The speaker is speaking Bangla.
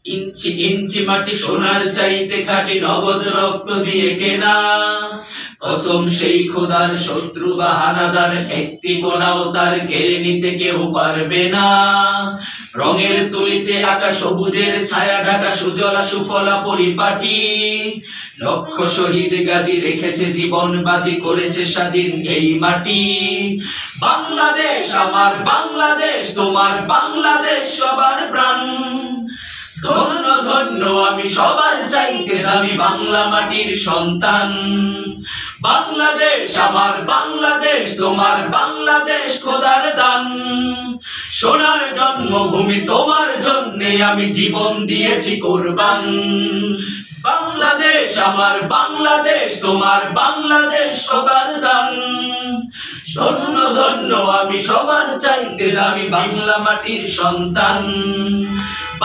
ইঞ্চি ইঞ্চি মাটি সোনার চাইতে খাঁটি, নগদ রক্ত দিয়ে কেনা। কসম সেই খোদার, শত্রু বা হানাদার একটি কোণাও তার কেড়ে নিতে কেউ পারবে না। রঙের তুলিতে আঁকা সবুজের ছায়া ঢাকা সুজলা সুফলা পরিপাটি। লক্ষ শহীদ গাজী রেখেছে জীবন বাজি, করেছে স্বাধীন এই মাটি। বাংলাদেশ আমার বাংলাদেশ, তোমার বাংলাদেশ সবার প্রাণ। ধন্য ধন্য আমি সবার চাইতে দামি বাংলা মাটির সন্তান। বাংলাদেশ আমার বাংলাদেশ, তোমার বাংলাদেশ খোদার দান। সোনার জন্মভূমি তোমার জন্যে আমি জীবন দিয়েছি কোরবান। বাংলাদেশ আমার বাংলাদেশ, তোমার বাংলাদেশ সবার দান। ধন্য ধন্য আমি সবার চাইতে দামি বাংলা মাটির সন্তান।